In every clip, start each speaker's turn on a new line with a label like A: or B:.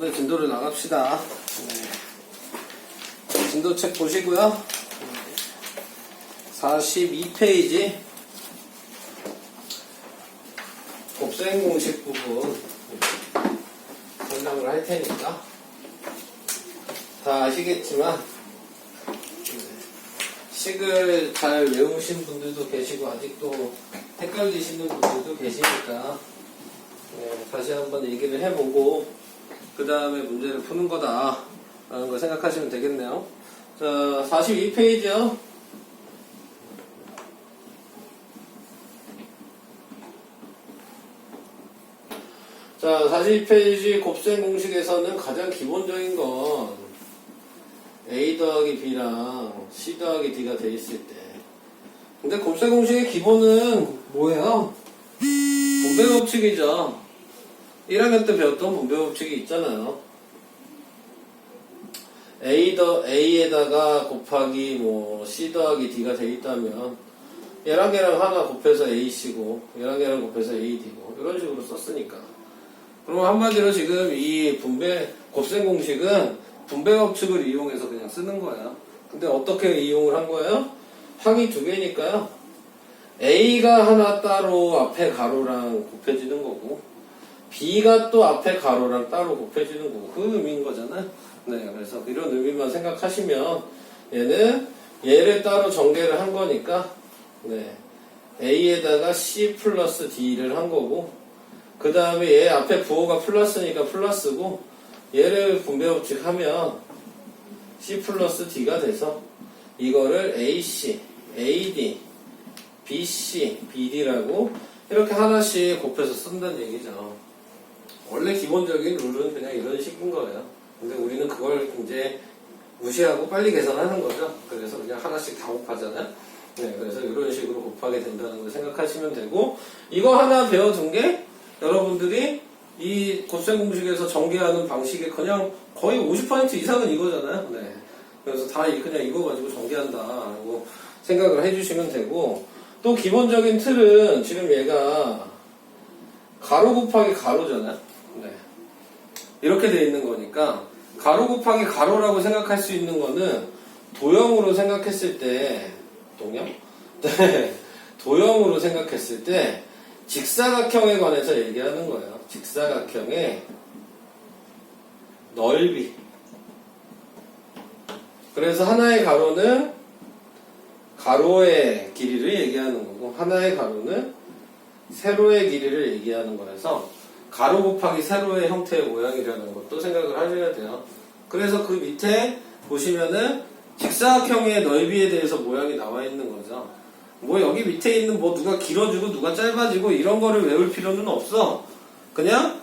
A: 오늘 진도를 나갑시다. 진도책 보시고요. 42페이지 곱셈 공식 부분 설명을 할 테니까 다 아시겠지만 식을 잘 외우신 분들도 계시고 아직도 헷갈리시는 분들도 계시니까 다시 한번 얘기를 해보고 그 다음에 문제를 푸는 거다 라는 걸 생각하시면 되겠네요. 자, 42페이지요. 자, 42페이지 곱셈 공식에서는 가장 기본적인 건 A 더하기 B랑 C 더하기 D가 돼 있을 때. 근데 곱셈 공식의 기본은 뭐예요? 분배 법칙이죠. 1학년 때 배웠던 분배 법칙이 있잖아요. A에다가 곱하기 C 더하기 D가 돼 있다면 얘랑 얘랑 하나 곱해서 AC고 얘랑 얘랑 곱해서 AD고 이런 식으로 썼으니까. 그럼 한마디로 지금 이 곱셈 공식은 분배 법칙을 이용해서 그냥 쓰는 거예요. 근데 어떻게 이용을 한 거예요? 항이 두 개니까요. A가 하나 따로 앞에 가로랑 곱해지는 거고 B가 또 앞에 가로랑 따로 곱해지는 거고 그 의미인 거잖아요. 네, 그래서 이런 의미만 생각하시면 얘를 따로 전개를 한 거니까 A에다가 C 플러스 D를 한 거고 그 다음에 얘 앞에 부호가 플러스니까 플러스고 얘를 분배법칙 하면 C 플러스 D가 돼서 이거를 AC, AD, BC, BD라고 이렇게 하나씩 곱해서 쓴다는 얘기죠. 원래 기본적인 룰은 그냥 이런 식인 거예요. 근데 우리는 그걸 이제 무시하고 빨리 계산하는 거죠. 그래서 그냥 하나씩 다 곱하잖아요. 네, 그래서 이런 식으로 곱하게 된다는 걸 생각하시면 되고 이거 하나 배워둔 게 여러분들이 이 곱셈 공식에서 전개하는 방식의 그냥 거의 50% 이상은 이거잖아요. 네. 그래서 다 그냥 이거 가지고 전개한다라고 생각을 해주시면 되고 또 기본적인 틀은 지금 얘가 가로 곱하기 가로잖아요. 네. 이렇게 돼 있는 거니까 가로 곱하기 가로라고 생각할 수 있는 거는 도형으로 생각했을 때 도형? 네. 도형으로 생각했을 때 직사각형에 관해서 얘기하는 거예요. 직사각형의 넓이. 그래서 하나의 가로는 가로의 길이를 얘기하는 거고 하나의 가로는 세로의 길이를 얘기하는 거라서 가로 곱하기 세로의 형태의 모양이라는 것도 생각을 하셔야 돼요. 그래서 그 밑에 보시면은 직사각형의 넓이에 대해서 모양이 나와 있는 거죠. 여기 밑에 있는 누가 길어지고 누가 짧아지고 이런 거를 외울 필요는 없어. 그냥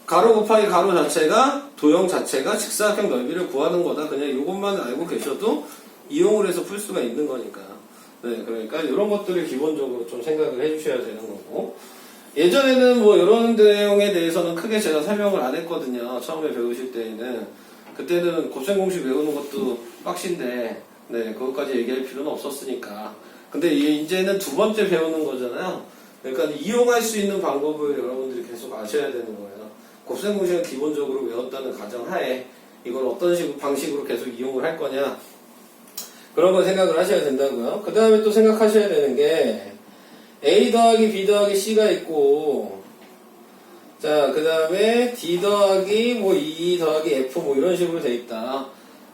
A: 가로 곱하기 가로 자체가 도형 자체가 직사각형 넓이를 구하는 거다. 그냥 이것만 알고 계셔도 이용을 해서 풀 수가 있는 거니까. 네, 그러니까 이런 것들을 기본적으로 좀 생각을 해주셔야 되는 거고. 예전에는 이런 내용에 대해서는 크게 제가 설명을 안 했거든요. 처음에 배우실 때에는. 그때는 곱셈 공식 외우는 것도 빡신데, 네, 그것까지 얘기할 필요는 없었으니까. 근데 이제는 두 번째 배우는 거잖아요. 그러니까 이용할 수 있는 방법을 여러분들이 계속 아셔야 되는 거예요. 곱셈 공식은 기본적으로 외웠다는 가정하에 이걸 어떤 방식으로 계속 이용을 할 거냐. 그런 걸 생각을 하셔야 된다고요. 그 다음에 또 생각하셔야 되는 게 A 더하기 B 더하기 C가 있고 자, 그 다음에 D 더하기 E 더하기 F 이런 식으로 돼 있다.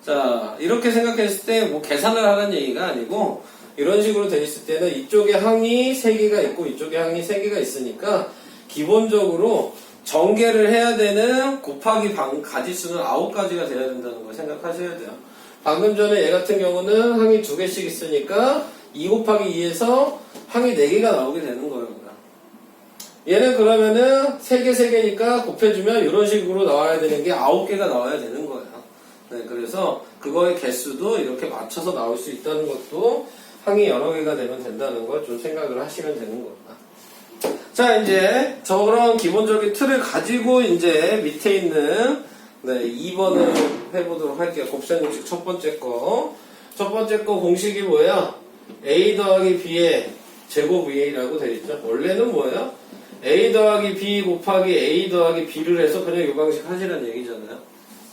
A: 자, 이렇게 생각했을 때 계산을 하라는 얘기가 아니고 이런 식으로 돼 있을 때는 이쪽에 항이 3개가 있고 이쪽에 항이 3개가 있으니까 기본적으로 전개를 해야 되는 곱하기 가지수는 9가지가 돼야 된다는 걸 생각하셔야 돼요. 방금 전에 얘 같은 경우는 항이 2개씩 있으니까 2 곱하기 2에서 항이 4개가 나오게 되는 거예요. 얘는 그러면은 3개니까 곱해주면 이런 식으로 나와야 되는 게 9개가 나와야 되는 거예요. 네, 그래서 그거의 개수도 이렇게 맞춰서 나올 수 있다는 것도 항이 여러 개가 되면 된다는 걸 좀 생각을 하시면 되는 겁니다. 자, 이제 저런 기본적인 틀을 가지고 이제 밑에 있는 2번을 해보도록 할게요. 곱셈 공식 첫 번째 거. 첫 번째 거 공식이 뭐예요? A 더하기 B의 제곱 A라고 되어 있죠. 원래는 뭐예요? A 더하기 B 곱하기 A 더하기 B를 해서 그냥 이 방식 하시라는 얘기잖아요.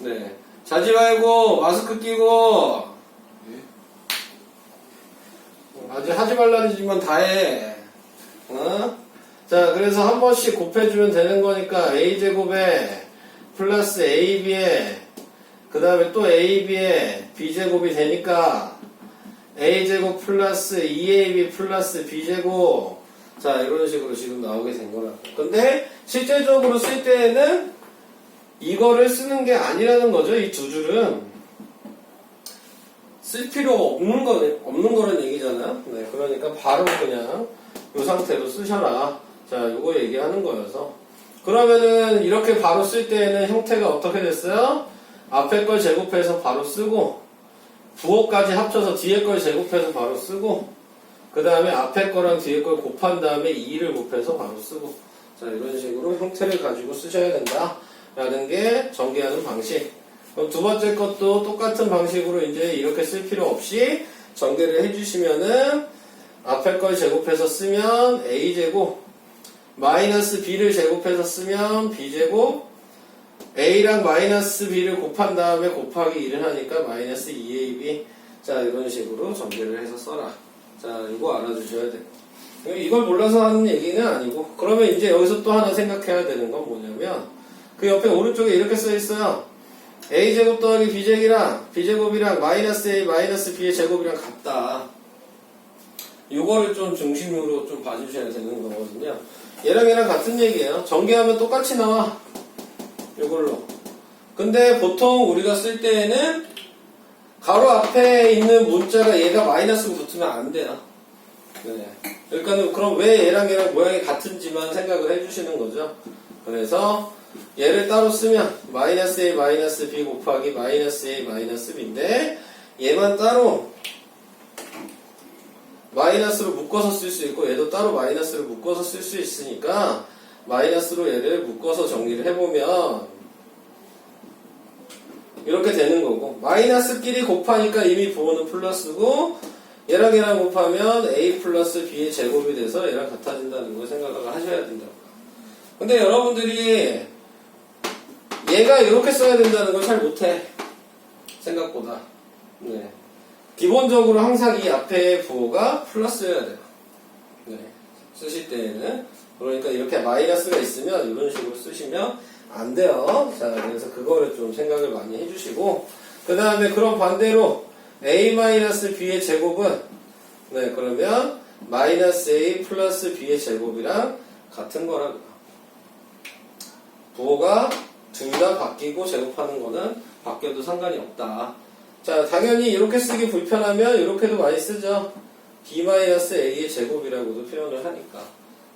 A: 네. 자지 말고 마스크 끼고 아직 하지 말라는 짓만 다 해. 어? 자, 그래서 한 번씩 곱해주면 되는 거니까 A제곱에 플러스 AB에 그 다음에 또 AB에 B제곱이 되니까 A제곱 플러스 2AB 플러스 B제곱. 자, 이런 식으로 지금 나오게 된 거라. 근데 실제적으로 쓸 때에는 이거를 쓰는 게 아니라는 거죠. 이 두 줄은 쓸 필요가 없는 거는 얘기잖아요. 네, 그러니까 바로 그냥 이 상태로 쓰셔라. 자, 요거 얘기하는 거여서. 그러면은 이렇게 바로 쓸 때에는 형태가 어떻게 됐어요? 앞에 걸 제곱해서 바로 쓰고, 부호까지 합쳐서 뒤에 걸 제곱해서 바로 쓰고, 그 다음에 앞에 거랑 뒤에 걸 곱한 다음에 2를 곱해서 바로 쓰고, 자, 이런 식으로 형태를 가지고 쓰셔야 된다. 라는 게 전개하는 방식. 그럼 두 번째 것도 똑같은 방식으로 이제 이렇게 쓸 필요 없이 전개를 해주시면은 앞에 걸 제곱해서 쓰면 A제곱, 마이너스 B를 제곱해서 쓰면 B제곱, A랑 마이너스 B를 곱한 다음에 곱하기 1을 하니까 마이너스 2AB. 자, 이런 식으로 전개를 해서 써라. 자, 이거 알아주셔야 돼요. 이걸 몰라서 하는 얘기는 아니고, 그러면 이제 여기서 또 하나 생각해야 되는 건 뭐냐면, 그 옆에 오른쪽에 이렇게 써 있어요. A제곱 더하기 B제곱이랑 마이너스 A 마이너스 B의 제곱이랑 같다. 요거를 좀 중심으로 좀 봐주셔야 되는 거거든요. 얘랑 같은 얘기예요. 전개하면 똑같이 나와. 요걸로. 근데 보통 우리가 쓸 때에는 가로 앞에 있는 문자가 얘가 마이너스로 붙으면 안 돼요. 네. 그러니까 그럼 왜 얘랑 모양이 같은지만 생각을 해주시는 거죠. 그래서 얘를 따로 쓰면 마이너스 A 마이너스 B 곱하기 마이너스 A 마이너스 B인데 얘만 따로 마이너스로 묶어서 쓸 수 있고 얘도 따로 마이너스로 묶어서 쓸 수 있으니까 마이너스로 얘를 묶어서 정리를 해보면 이렇게 되는 거고, 마이너스끼리 곱하니까 이미 부호는 플러스고 얘랑 곱하면 A 플러스 B의 제곱이 돼서 얘랑 같아진다는 걸 생각을 하셔야 된다고. 근데 여러분들이 얘가 이렇게 써야 된다는 걸 잘 못해. 생각보다. 네. 기본적으로 항상 이 앞에 부호가 플러스여야 돼요. 네. 쓰실 때에는. 그러니까 이렇게 마이너스가 있으면 이런 식으로 쓰시면 안 돼요. 자, 그래서 그거를 좀 생각을 많이 해주시고, 그 다음에 그럼 반대로 A-B의 제곱은, 네, 그러면 마이너스 A 플러스 B의 제곱이랑 같은 거라고요. 부호가 둘 다 바뀌고 제곱하는 거는 바뀌어도 상관이 없다. 자, 당연히 이렇게 쓰기 불편하면 이렇게도 많이 쓰죠. B-A의 제곱이라고도 표현을 하니까.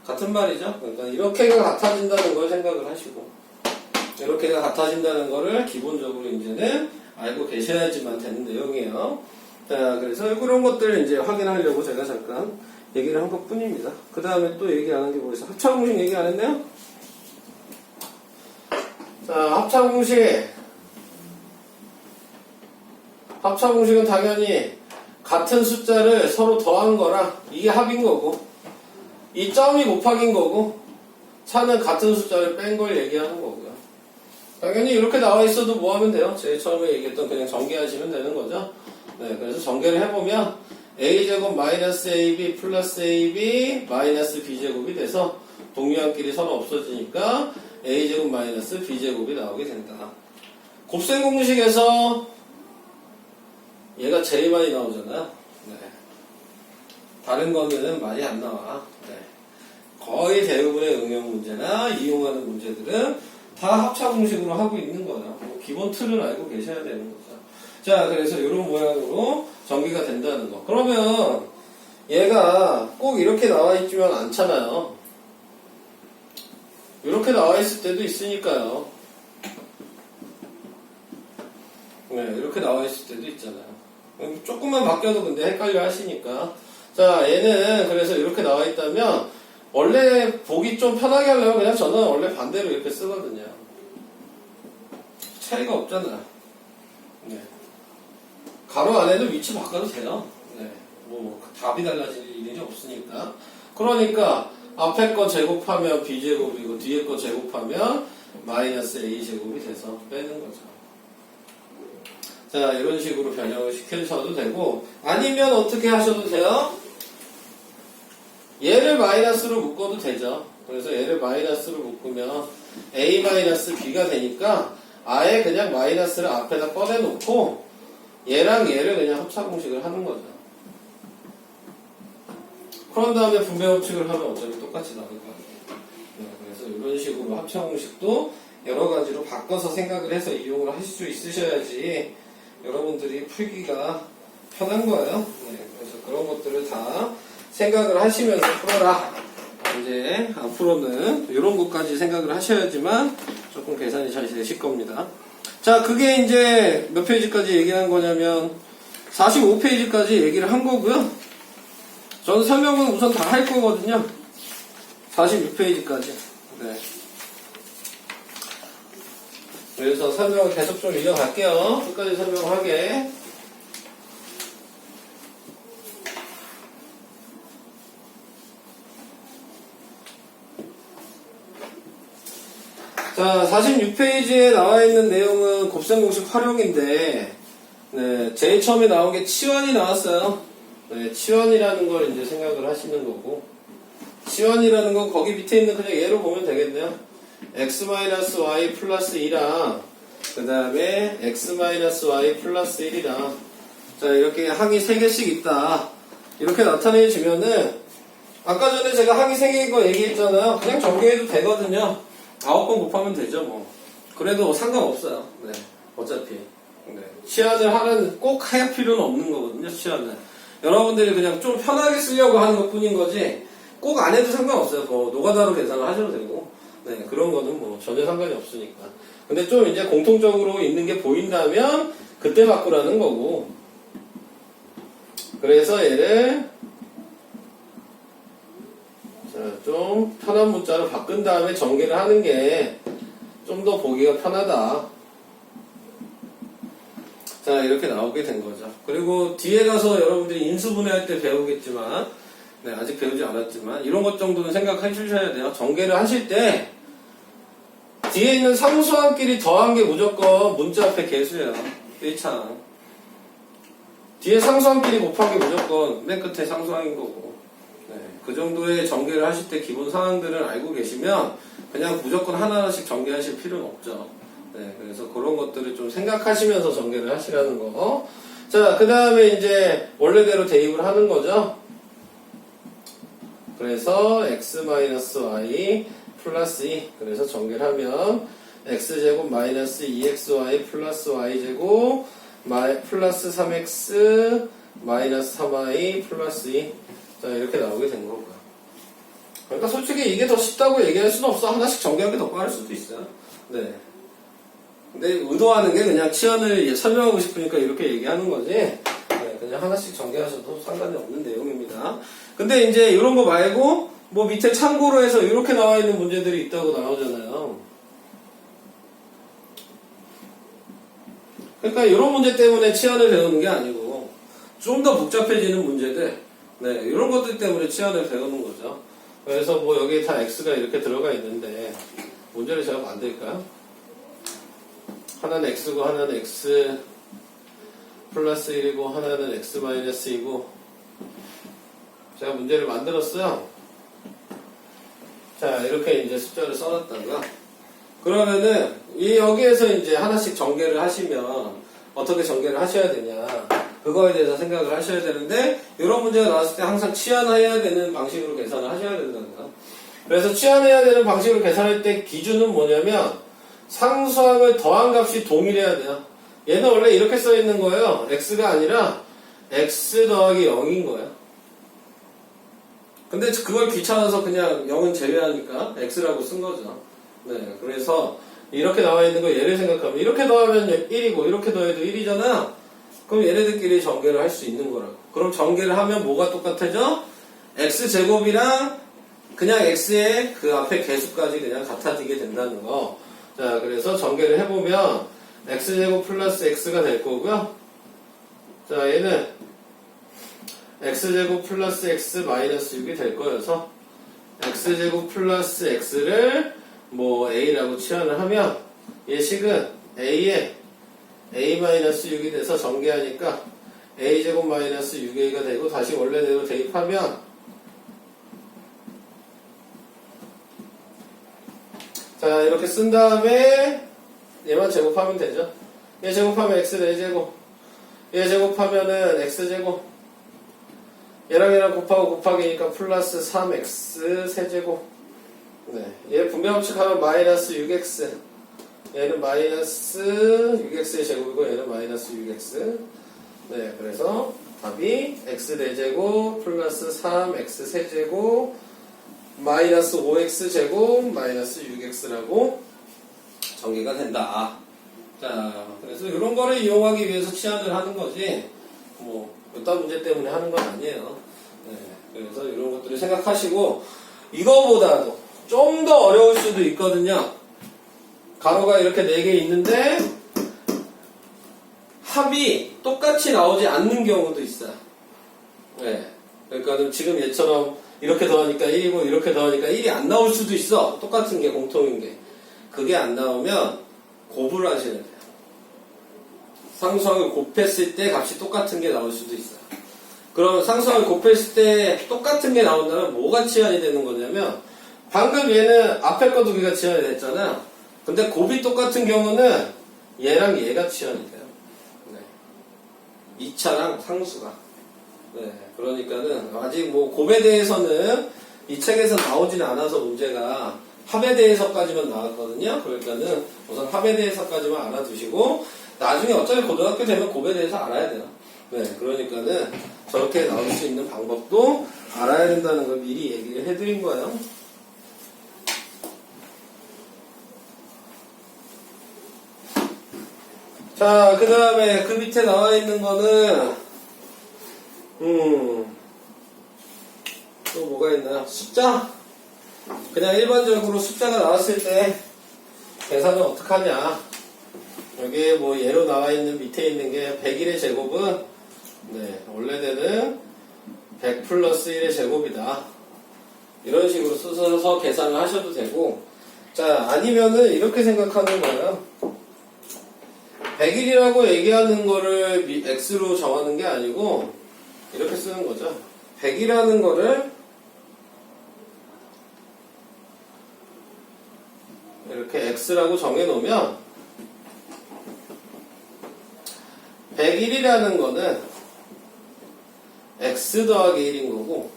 A: 같은 말이죠. 그러니까 이렇게가 같아진다는 걸 생각을 하시고, 이렇게가 같아진다는 거를 기본적으로 이제는 알고 계셔야지만 되는 내용이에요. 자, 그래서 그런 것들을 이제 확인하려고 제가 잠깐 얘기를 한 것 뿐입니다. 그 다음에 또 얘기 안 한 게 뭐 있어? 합차공식 얘기 안 했네요? 자, 합차공식은 당연히 같은 숫자를 서로 더한 거라 이게 합인 거고, 이 점이 곱하기인 거고, 차는 같은 숫자를 뺀 걸 얘기하는 거고요. 당연히 이렇게 나와 있어도 뭐 하면 돼요? 제일 처음에 얘기했던 그냥 전개하시면 되는 거죠. 네, 그래서 전개를 해보면 A제곱 마이너스 AB 플러스 AB 마이너스 B제곱이 돼서 동류항끼리 서로 없어지니까 A제곱 마이너스 B제곱이 나오게 된다. 곱셈 공식에서 얘가 제일 많이 나오잖아요. 네. 다른 거는 많이 안 나와. 네. 거의 대부분의 응용 문제나 이용하는 문제들은 다 합차 공식으로 하고 있는 거예요. 기본 틀을 알고 계셔야 되는 거죠. 자, 그래서 이런 모양으로 전개가 된다는 거. 그러면 얘가 꼭 이렇게 나와 있지만 않잖아요. 이렇게 나와 있을 때도 있으니까요. 네, 이렇게 나와 있을 때도 있잖아요. 조금만 바뀌어도 근데 헷갈려 하시니까. 자, 얘는 그래서 이렇게 나와 있다면 원래 보기 좀 편하게 하려면 그냥 저는 원래 반대로 이렇게 쓰거든요. 차이가 없잖아요. 네. 가로 안에도 위치 바꿔도 돼요. 네. 뭐 답이 달라질 일이 없으니까. 그러니까 앞에 거 제곱하면 b제곱이고 뒤에 거 제곱하면 마이너스 a제곱이 돼서 빼는 거죠. 자, 이런 식으로 변형을 시켜주셔도 되고, 아니면 어떻게 하셔도 돼요? 얘를 마이너스로 묶어도 되죠. 그래서 얘를 마이너스로 묶으면 a-b가 되니까 아예 그냥 마이너스를 앞에다 꺼내놓고 얘랑 얘를 그냥 합차공식을 하는 거죠. 그런 다음에 분배 법칙을 하면 어차피 똑같이 나올 거예요. 네, 그래서 이런 식으로 합차공식도 여러 가지로 바꿔서 생각을 해서 이용을 하실 수 있으셔야지 여러분들이 풀기가 편한 거예요. 네, 그래서 그런 것들을 다 생각을 하시면서 풀어라. 이제 앞으로는 이런 것까지 생각을 하셔야지만 조금 계산이 잘 되실 겁니다. 자, 그게 이제 몇 페이지까지 얘기한 거냐면 45페이지까지 얘기를 한 거고요. 저는 설명은 우선 다 할 거거든요. 46페이지까지. 네. 그래서 설명을 계속 좀 이어갈게요. 끝까지 설명하게. 자, 46페이지에 나와 있는 내용은 곱셈공식 활용인데, 네, 제일 처음에 나온 게 치환이 나왔어요. 네, 치환이라는 걸 이제 생각을 하시는 거고, 치환이라는 건 거기 밑에 있는 그냥 얘로 보면 되겠네요. x-y 플러스 2랑, 그 다음에 x-y 플러스 1이랑, 자, 이렇게 항이 3개씩 있다. 이렇게 나타내지면은, 아까 전에 제가 항이 3개인 거 얘기했잖아요. 그냥 전개해도 되거든요. 9번 곱하면 되죠, 뭐. 그래도 상관없어요. 네. 어차피. 네. 치환을 꼭 할 필요는 없는 거거든요, 치환을. 여러분들이 그냥 좀 편하게 쓰려고 하는 것 뿐인 거지, 꼭 안 해도 상관없어요. 뭐, 노가다로 계산을 하셔도 되고. 네. 그런 거는 뭐, 전혀 상관이 없으니까. 근데 좀 이제 공통적으로 있는 게 보인다면, 그때 바꾸라는 거고. 그래서 얘를, 좀 편한 문자로 바꾼 다음에 전개를 하는 게 좀 더 보기가 편하다. 자, 이렇게 나오게 된 거죠. 그리고 뒤에 가서 여러분들이 인수분해할 때 배우겠지만, 네, 아직 배우지 않았지만, 이런 것 정도는 생각해 주셔야 돼요. 전개를 하실 때, 뒤에 있는 상수항끼리 더한 게 무조건 문자 앞에 개수예요. 1창. 뒤에 상수항끼리 곱한 게 무조건 맨 끝에 상수항인 거고. 네, 그 정도의 전개를 하실 때 기본 상황들을 알고 계시면 그냥 무조건 하나하나씩 전개하실 필요는 없죠. 네, 그래서 그런 것들을 좀 생각하시면서 전개를 하시라는 거. 자, 그 다음에 이제 원래대로 대입을 하는 거죠. 그래서 x-y 플러스 2. 그래서 전개를 하면 x제곱 마이너스 2xy 플러스 y제곱 플러스 3x 마이너스 3y 플러스 2. 자, 이렇게 나오게 된 거고요. 그러니까 솔직히 이게 더 쉽다고 얘기할 수는 없어. 하나씩 전개하는 게 더 빠를 수도 있어요. 네. 근데 의도하는 게 그냥 치환을 설명하고 싶으니까 이렇게 얘기하는 거지. 네, 그냥 하나씩 전개하셔도 상관이 없는 내용입니다. 근데 이제 이런 거 말고 뭐 밑에 참고로 해서 이렇게 나와 있는 문제들이 있다고 나오잖아요. 그러니까 이런 문제 때문에 치환을 배우는 게 아니고 좀 더 복잡해지는 문제들, 네, 이런 것들 때문에 치환을 배우는 거죠. 그래서 뭐 여기에 다 x가 이렇게 들어가 있는데 문제를 제가 만들까요? 하나는 x고 하나는 x 플러스 1이고 하나는 x 마이너스 2고 제가 문제를 만들었어요. 자, 이렇게 이제 숫자를 써놨다가 그러면은 여기에서 이제 하나씩 전개를 하시면 어떻게 전개를 하셔야 되냐, 그거에 대해서 생각을 하셔야 되는데, 이런 문제가 나왔을 때 항상 치환해야 되는 방식으로 계산을 하셔야 된다는 거. 그래서 치환해야 되는 방식으로 계산할 때 기준은 뭐냐면 상수항을 더한 값이 동일해야 돼요. 얘는 원래 이렇게 써 있는 거예요. x가 아니라 x 더하기 0인 거예요. 근데 그걸 귀찮아서 그냥 0은 제외하니까 x라고 쓴 거죠. 네, 그래서 이렇게 나와 있는 거 얘를 생각하면 이렇게 더하면 1이고 이렇게 더해도 1이잖아. 그럼 얘네들끼리 전개를 할 수 있는 거라고. 그럼 전개를 하면 뭐가 똑같아져? x제곱이랑 그냥 x의 그 앞에 개수까지 그냥 같아지게 된다는 거. 자, 그래서 전개를 해보면 x제곱 플러스 x가 될 거고요. 자, 얘는 x제곱 플러스 x 마이너스 6이 될 거여서 x제곱 플러스 x를 뭐 a라고 치환을 하면 얘 식은 a에 a-6이 돼서 전개하니까 a제곱 마이너스 6a가 되고 다시 원래대로 대입하면 자 이렇게 쓴 다음에 얘만 제곱하면 되죠. 얘 제곱하면 x 4제곱 얘 제곱하면은 x제곱 얘랑 얘랑 곱하기니까 플러스 3x 세제곱 네, 얘 분배법칙하면 마이너스 6x 얘는 마이너스 6x의 제곱이고 얘는 마이너스 6x 네, 그래서 답이 x 4제곱 플러스 3x 세제곱 마이너스 5x 제곱 마이너스 6x라고 전개가 된다. 자, 그래서 이런 거를 이용하기 위해서 치환을 하는 거지 뭐 어떤 문제 때문에 하는 건 아니에요. 네, 그래서 이런 것들을 생각하시고 이거보다도 좀 더 어려울 수도 있거든요. 가로가 이렇게 4개 있는데 합이 똑같이 나오지 않는 경우도 있어요. 네, 그러니까 지금 얘처럼 이렇게 더하니까 1이고 이렇게 더하니까 1이 안 나올 수도 있어. 똑같은 게 공통인 게. 그게 안 나오면 곱을 하시면 돼요. 상수항을 곱했을 때 값이 똑같은 게 나올 수도 있어요. 그럼 상수항을 곱했을 때 똑같은 게 나온다면 뭐가 치환이 되는 거냐면 방금 얘는 앞에 거 2개가 치환이 됐잖아요. 근데 곱이 똑같은 경우는 얘랑 얘가 치환이 돼요. 네. 2차랑 상수가. 네. 그러니까는 아직 뭐 곱에 대해서는 이 책에서 나오지는 않아서 문제가 합에 대해서까지만 나왔거든요. 그러니까는 우선 합에 대해서까지만 알아두시고 나중에 어차피 고등학교 되면 곱에 대해서 알아야 돼요. 네, 그러니까는 저렇게 나올 수 있는 방법도 알아야 된다는 걸 미리 얘기를 해드린 거예요. 자, 그 다음에 그 밑에 나와 있는 거는 또 뭐가 있나요? 숫자? 그냥 일반적으로 숫자가 나왔을 때 계산은 어떻게 하냐? 여기에 뭐 예로 나와 있는 밑에 있는 게 101의 제곱은 네, 원래대는 100 플러스 1의 제곱이다. 이런 식으로 써서 계산을 하셔도 되고 자 아니면은 이렇게 생각하는 거예요. 101이라고 얘기하는 거를 x로 정하는 게 아니고 이렇게 쓰는 거죠. 100이라는 거를 이렇게 x라고 정해놓으면 101이라는 거는 x 더하기 1인 거고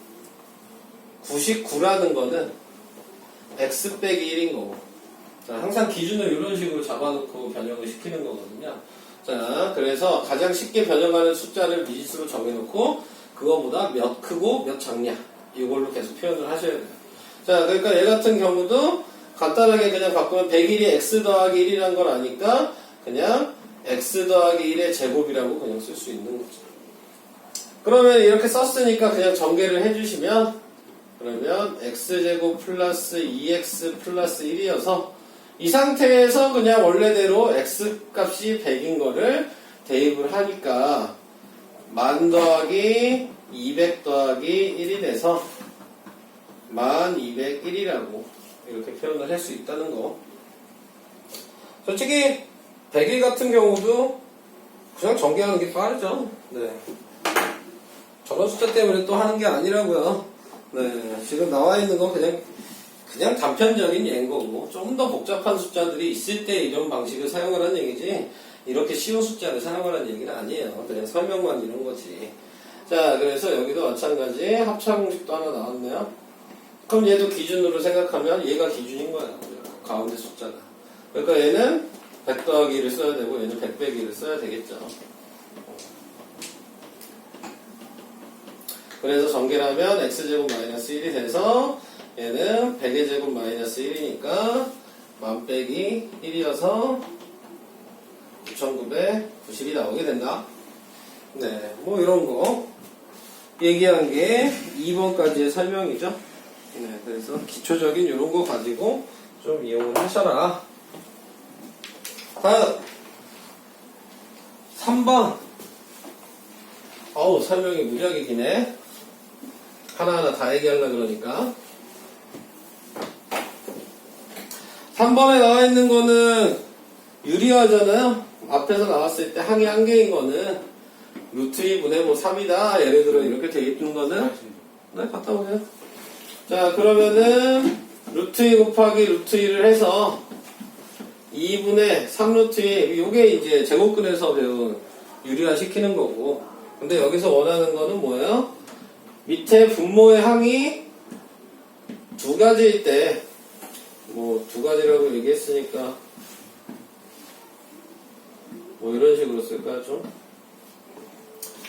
A: 99라는 거는 x 빼기 1인 거고 자, 항상 기준을 이런 식으로 잡아놓고 변형을 시키는 거거든요. 자, 그래서 가장 쉽게 변형하는 숫자를 미지수로 정해놓고 그거보다 몇 크고 몇 작냐 이걸로 계속 표현을 하셔야 돼요. 자, 그러니까 얘 같은 경우도 간단하게 그냥 바꾸면 101이 x 더하기 1이라는 걸 아니까 그냥 x 더하기 1의 제곱이라고 그냥 쓸 수 있는 거죠. 그러면 이렇게 썼으니까 그냥 전개를 해주시면 그러면 x제곱 플러스 2x 플러스 1이어서 이 상태에서 그냥 원래대로 x 값이 100인 거를 대입을 하니까 1000 더하기 200 더하기 1이 돼서 1201이라고 이렇게 표현을 할 수 있다는 거. 솔직히 100일 같은 경우도 그냥 전개하는 게 빠르죠. 네. 저런 숫자 때문에 또 하는 게 아니라고요. 네. 지금 나와 있는 건 그냥 단편적인 예인 거고 좀 더 복잡한 숫자들이 있을 때 이런 방식을 사용하라는 얘기지 이렇게 쉬운 숫자를 사용하라는 얘기는 아니에요. 그냥 설명만 이런 거지. 자, 그래서 여기도 마찬가지 합차 공식도 하나 나왔네요. 그럼 얘도 기준으로 생각하면 얘가 기준인 거야. 가운데 숫자가. 그러니까 얘는 100 더하기 1을 써야 되고 얘는 100 빼기 1을 써야 되겠죠. 그래서 전개하면 x제곱 마이너스 1이 돼서 얘는 100의 제곱 마이너스 1이니까 1000 빼기 1이어서 9990이 나오게 된다. 네, 뭐 이런 거 얘기한 게 2번까지의 설명이죠. 네, 그래서 기초적인 이런 거 가지고 좀 이용을 하셔라. 다음 3번. 어우 설명이 무지하게 기네. 하나하나 다 얘기하려고 그러니까 3번에 나와 있는 거는 유리화잖아요. 앞에서 나왔을 때 항이 한 개인 거는 루트 2분의 뭐 3이다. 예를 들어 이렇게 돼 있는 거는 네, 갔다 오세요. 자, 그러면은 루트 2 곱하기 루트 2를 해서 2분의 3 루트 2, 요게 이제 제곱근에서 배운 유리화 시키는 거고. 근데 여기서 원하는 거는 뭐예요? 밑에 분모의 항이 두 가지일 때, 뭐 두 가지라고 얘기했으니까 뭐 이런 식으로 쓸까요, 좀?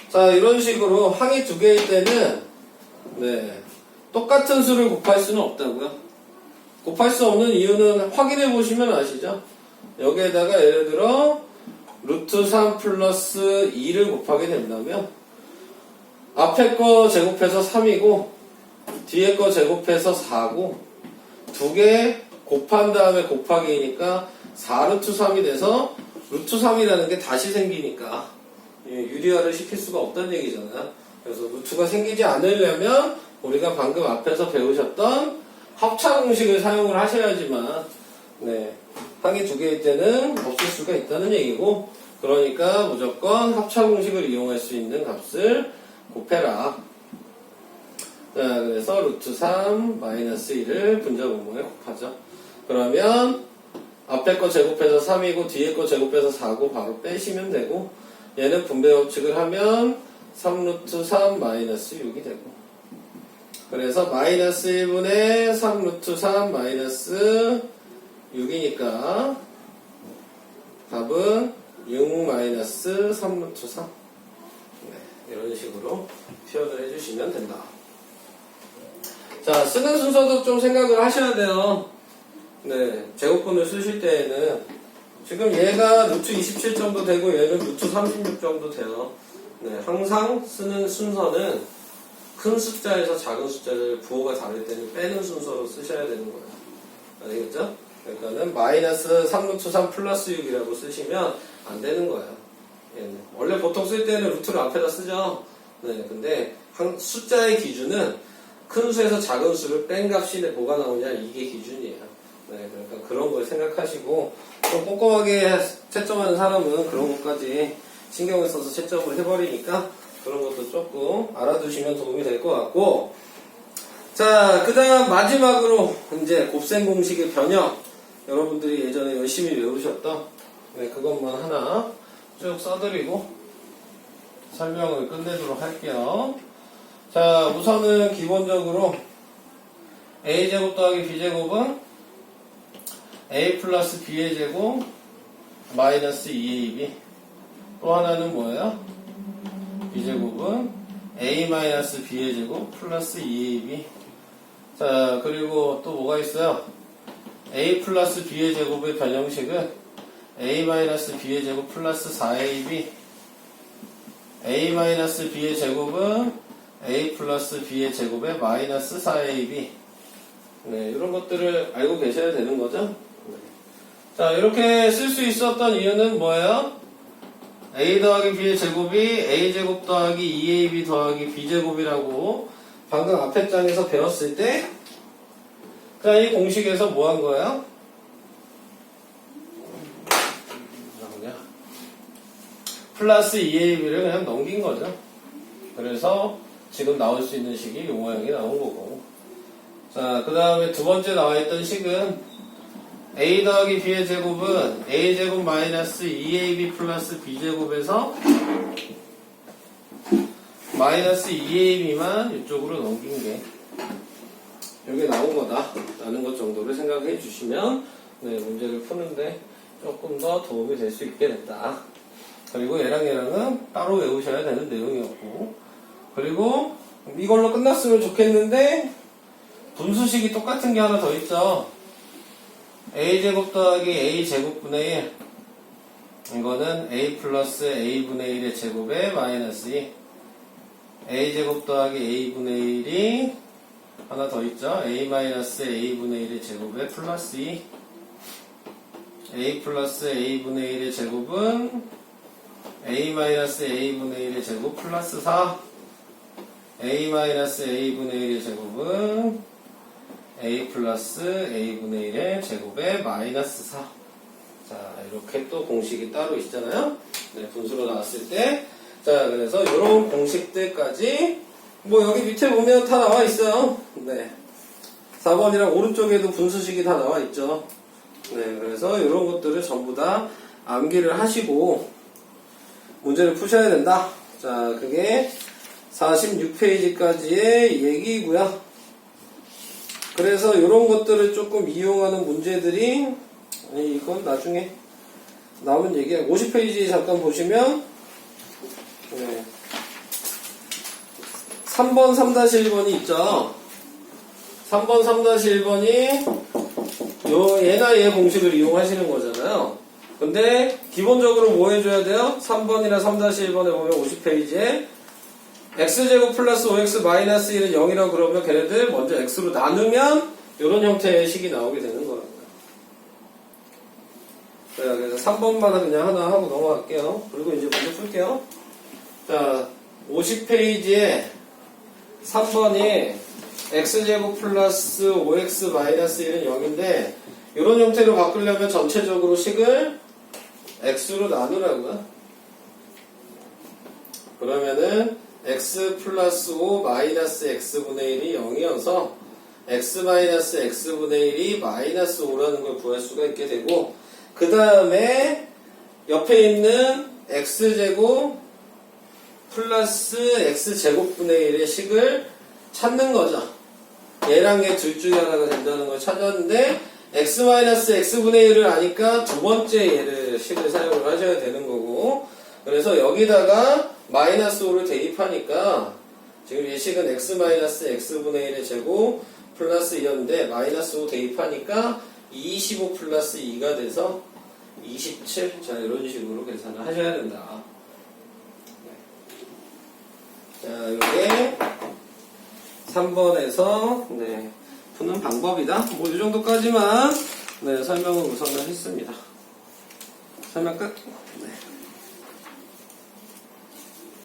A: 자, 이런 식으로 항이 두 개일 때는 네, 똑같은 수를 곱할 수는 없다고요. 곱할 수 없는 이유는 확인해 보시면 아시죠? 여기에다가 예를 들어 루트 3 플러스 2를 곱하게 된다면 앞에 거 제곱해서 3이고 뒤에 거 제곱해서 4고 두 개 곱한 다음에 곱하기니까 4루트 3이 돼서 루트 3이라는 게 다시 생기니까 유리화를 시킬 수가 없다는 얘기잖아요. 그래서 루트가 생기지 않으려면 우리가 방금 앞에서 배우셨던 합차 공식을 사용을 하셔야지만 네, 항이 두 개일 때는 없을 수가 있다는 얘기고, 그러니까 무조건 합차 공식을 이용할 수 있는 값을 곱해라. 자, 그래서 루트 3 마이너스 1을 분자 분모에 곱하죠. 그러면 앞에 거 제곱해서 3이고 뒤에 거 제곱해서 4고 바로 빼시면 되고, 얘는 분배 법칙을 하면 3 루트 3 마이너스 6이 되고, 그래서 마이너스 1분의 3 루트 3 마이너스 6이니까 답은 6 마이너스 3 루트 3. 네, 이런 식으로 표현을 해주시면 된다. 자, 쓰는 순서도 좀 생각을 하셔야 돼요. 네, 제곱근을 쓰실 때에는 지금 얘가 루트 27 정도 되고 얘는 루트 36 정도 돼요. 네, 항상 쓰는 순서는 큰 숫자에서 작은 숫자를 부호가 다를 때는 빼는 순서로 쓰셔야 되는 거예요. 알겠죠? 그러니까는 마이너스 3 루트 3 플러스 6이라고 쓰시면 안 되는 거예요. 얘는. 원래 보통 쓸 때는 루트를 앞에다 쓰죠. 네, 근데 숫자의 기준은 큰 수에서 작은 수를 뺀 값이 뭐가 나오냐, 이게 기준이에요. 네, 그러니까 그런 걸 생각하시고, 좀 꼼꼼하게 채점하는 사람은 그런 것까지 신경을 써서 채점을 해버리니까 그런 것도 조금 알아두시면 도움이 될 것 같고, 자, 그 다음 마지막으로 이제 곱셈 공식의 변형, 여러분들이 예전에 열심히 외우셨던 네, 그것만 하나 쭉 써드리고 설명을 끝내도록 할게요. 자, 우선은 기본적으로 a제곱 더하기 b제곱은 a 플러스 b의 제곱 마이너스 2ab. 또 하나는 뭐예요? b제곱은 a 마이너스 b의 제곱 플러스 2ab. 자, 그리고 또 뭐가 있어요? a 플러스 b의 제곱의 변형식은 a 마이너스 b의 제곱 플러스 4ab. a 마이너스 b의 제곱은 a 플러스 b의 제곱에 마이너스 4ab. 네, 이런 것들을 알고 계셔야 되는 거죠. 네. 자, 이렇게 쓸 수 있었던 이유는 뭐예요? a 더하기 b의 제곱이 a 제곱 더하기 2ab 더하기 b 제곱이라고 방금 앞에 장에서 배웠을 때, 자, 이 공식에서 뭐 한 거예요? 플러스 2ab를 그냥 넘긴 거죠. 그래서 지금 나올 수 있는 식이 이 모양이 나온 거고. 자, 그 다음에 두 번째 나와 있던 식은 a 더하기 b의 제곱은 a 제곱 마이너스 2ab 플러스 b 제곱에서 마이너스 2ab만 이쪽으로 넘긴 게 이게 나온 거다 라는 것 정도를 생각해 주시면 네, 문제를 푸는데 조금 더 도움이 될 수 있게 됐다. 그리고 얘랑은 따로 외우셔야 되는 내용이었고, 그리고 이걸로 끝났으면 좋겠는데 분수식이 똑같은 게 하나 더 있죠. a제곱 더하기 a제곱분의 1, 이거는 a 플러스 a분의 1의 제곱에 마이너스 2, a제곱 더하기 a분의 1이 하나 더 있죠. a 마이너스 a분의 1의 제곱에 플러스 2, a 플러스 a분의 1의 제곱은 a 마이너스 a분의 1의 제곱 플러스 4, a 마이너스 a분의 1의 제곱은 a 플러스 a분의 1의 제곱에 마이너스 4. 자, 이렇게 또 공식이 따로 있잖아요. 네, 분수로 나왔을 때. 자, 그래서 이런 공식들까지 뭐 여기 밑에 보면 다 나와 있어요. 네. 4번이랑 오른쪽에도 분수식이 다 나와 있죠. 네, 그래서 이런 것들을 전부 다 암기를 하시고 문제를 푸셔야 된다. 자, 그게 46페이지까지의 얘기고요. 그래서 이런 것들을 조금 이용하는 문제들이 이건 나중에 나온 얘기야. 50페이지 잠깐 보시면 네. 3번 3-1번이 있죠. 3번 3-1번이 얘나 얘 공식을 이용하시는 거잖아요. 근데 기본적으로 뭐 해줘야 돼요? 3번이나 3-1번에 보면 50페이지에 x제곱 플러스 5x 마이너스 1은 0이라고 그러면 걔네들 먼저 x로 나누면 이런 형태의 식이 나오게 되는 거예요. 그래서 3번만 그냥 하나 하고 넘어갈게요. 그리고 이제 먼저 풀게요. 자, 50페이지에 3번이 x제곱 플러스 5x 마이너스 1은 0인데 이런 형태로 바꾸려면 전체적으로 식을 x로 나누라고요. 그러면은 x 플러스 5 마이너스 x분의 1이 0이어서 x 마이너스 x분의 1이 마이너스 5라는 걸 구할 수가 있게 되고 그 다음에 옆에 있는 x제곱 플러스 x제곱분의 1의 식을 찾는 거죠. 얘랑 얘 둘 중에 하나가 된다는 걸 찾았는데 x 마이너스 x분의 1을 아니까 두 번째 얘를 식을 사용을 하셔야 되는 거고 그래서 여기다가 마이너스 5를 대입하니까 지금 이 식은 x 마이너스 x분의 1의 제곱 플러스 2였는데 마이너스 5 대입하니까 25 플러스 2가 돼서 27. 자, 이런 식으로 계산을 하셔야 된다. 자, 요게 3번에서 네, 푸는 방법이다. 뭐 이 정도까지만 네, 설명을 우선을 했습니다. 설명 끝. 네.